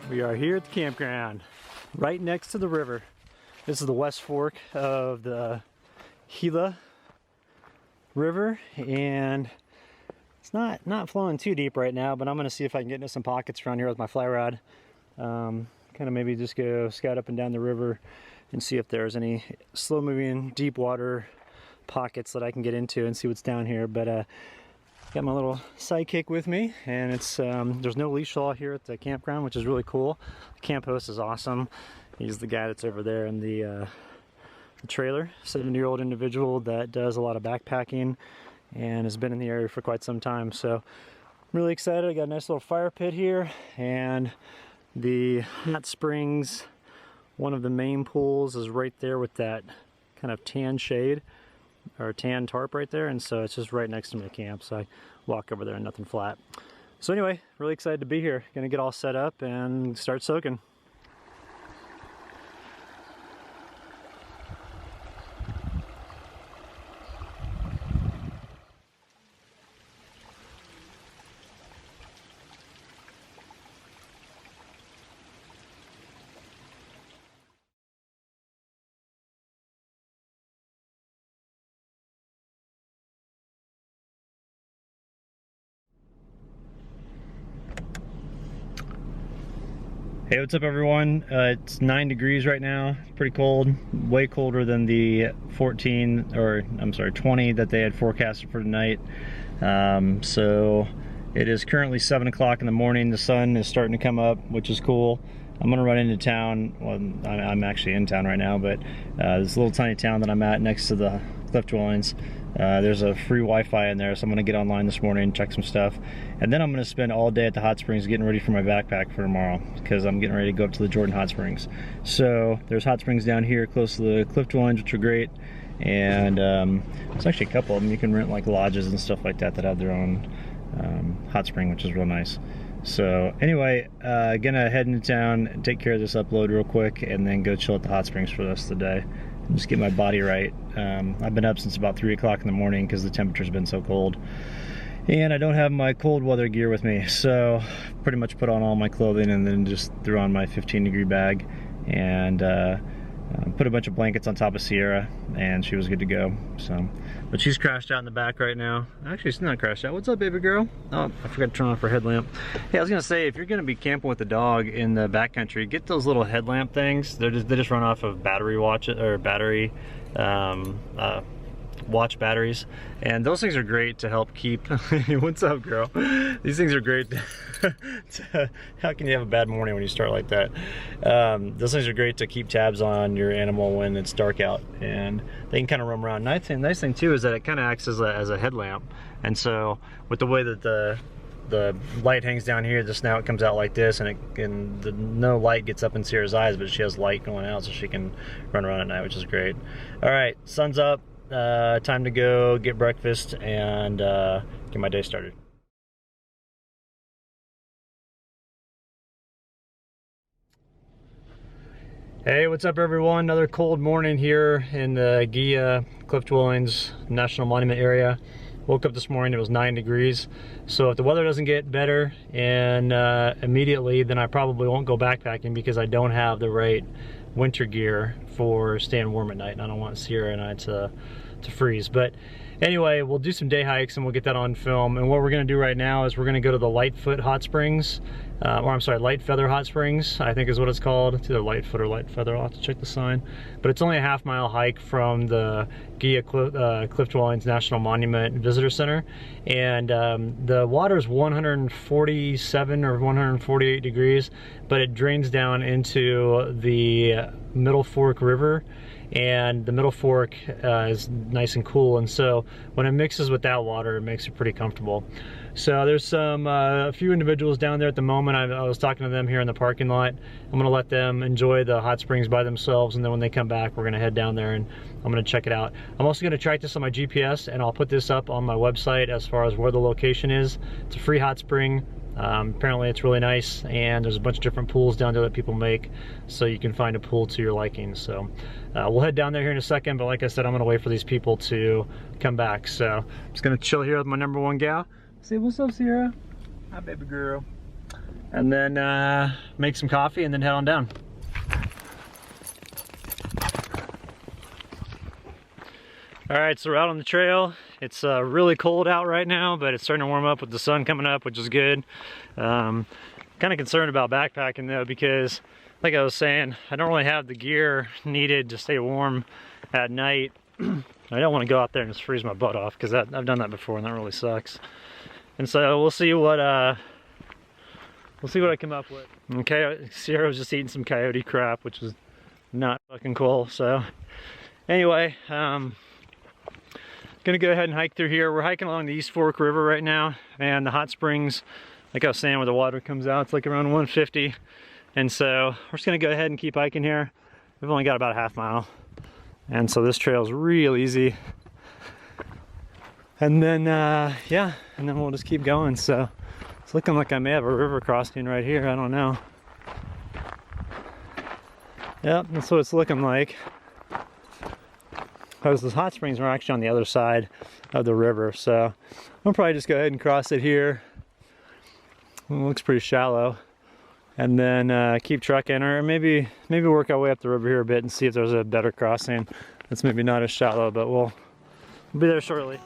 We are here at the campground, right next to the river. This is the West Fork of the Gila River, and it's not flowing too deep right now, but I'm gonna see if I can get into some pockets around here with my fly rod. Kind of maybe just go scout up and down the river and see if there's any slow-moving deep water pockets that I can get into and see what's down here. But got my little sidekick with me, and it's there's no leash law here at the campground, which is really cool. The camp host is awesome. He's the guy that's over there in the trailer, 70-year-old individual that does a lot of backpacking and has been in the area for quite some time. So I'm really excited. I got a nice little fire pit here, and the hot springs, one of the main pools, is right there with that kind of tan shade or tan tarp right there, and so it's just right next to my camp, so I walk over there and nothing flat. So anyway, really excited to be here. Gonna get all set up and start soaking. Hey, what's up everyone? It's 9 degrees right now. It's pretty cold, way colder than the 20 that they had forecasted for tonight. So it is currently 7 o'clock in the morning. The sun is starting to come up, which is cool. I'm gonna run into town. Well, I'm actually in town right now, but this little tiny town that I'm at next to the cliff dwellings, there's a free Wi-Fi in there, so I'm gonna get online this morning and check some stuff, and then I'm gonna spend all day at the hot springs getting ready for my backpack for tomorrow, because I'm getting ready to go up to the Jordan hot springs. So there's hot springs down here close to the cliff dwellings, which are great, and there's actually a couple of them. You can rent like lodges and stuff like that that have their own hot spring, which is real nice. So anyway, gonna head into town and take care of this upload real quick, and then go chill at the hot springs for the rest of the day. Just get my body right. I've been up since about 3 o'clock in the morning because the temperature's been so cold, and I don't have my cold weather gear with me, so pretty much put on all my clothing and then just threw on my 15-degree bag and put a bunch of blankets on top of Sierra, and she was good to go. So, but she's crashed out in the back right now. Actually, she's not crashed out. What's up, baby girl? Oh, I forgot to turn off her headlamp. Hey, I was gonna say, if you're gonna be camping with the dog in the backcountry, get those little headlamp things. They just run off of battery watch or battery watch batteries, and those things are great to help keep what's up, girl? These things are great how can you have a bad morning when you start like that? Those things are great to keep tabs on your animal when it's dark out, and they can kind of roam around. Nice thing too is that it kind of acts as a headlamp, and so with the way that the light hangs down here, the snout comes out like this, and no light gets up in Sierra's eyes, but she has light going out so she can run around at night, which is great. All right, sun's up. Time to go get breakfast and get my day started. Hey, what's up everyone? Another cold morning here in the Gila Cliff Dwellings National Monument area. Woke up this morning, it was 9 degrees. So if the weather doesn't get better and immediately, then I probably won't go backpacking because I don't have the right winter gear for staying warm at night, and I don't want Sierra and I to freeze. But anyway, we'll do some day hikes and we'll get that on film. And what we're gonna do right now is we're gonna go to the Lightfoot Hot Springs, or I'm sorry, LIGHTFEATHER Hot Springs, I think is what it's called. It's either Lightfoot or LIGHTFEATHER, I'll have to check the sign. But it's only a half-mile hike from the Gila Cliff Dwellings National Monument Visitor Center. And the water is 147 or 148 degrees, but it drains down into the Middle Fork River, and the Middle Fork is nice and cool, and so when it mixes with that water, it makes it pretty comfortable. So there's a few individuals down there at the moment. I was talking to them here in the parking lot. I'm gonna let them enjoy the hot springs by themselves, and then when they come back, we're gonna head down there and I'm gonna check it out. I'm also gonna track this on my GPS, and I'll put this up on my website as far as where the location is. It's a free hot spring. Apparently it's really nice, and there's a bunch of different pools down there that people make, so you can find a pool to your liking. So we'll head down there here in a second, but like I said, I'm gonna wait for these people to come back. So I'm just gonna chill here with my #1 gal. Say what's up, Sierra. Hi, baby girl. and then make some coffee and then head on down. All right, so we're out on the trail. It's really cold out right now, but it's starting to warm up with the sun coming up, which is good. Kind of concerned about backpacking though, because like I was saying, I don't really have the gear needed to stay warm at night. I don't want to go out there and just freeze my butt off, because I've done that before and that really sucks. And so we'll see what I come up with. Okay, Sierra was just eating some coyote crap, which was not fucking cool. So anyway, gonna go ahead and hike through here. We're hiking along the East Fork River right now, and the hot springs, like I was saying, where the water comes out, it's like around 150. And so we're just gonna go ahead and keep hiking here. We've only got about a half mile, and so this trail is real easy. And then yeah, and then we'll just keep going. So it's looking like I may have a river crossing right here. I don't know. Yep, that's what it's looking like. Because the hot springs are actually on the other side of the river, so I'll probably just go ahead and cross it here. It looks pretty shallow, and then keep trucking, or maybe work our way up the river here a bit and see if there's a better crossing that's maybe not as shallow, but we'll be there shortly.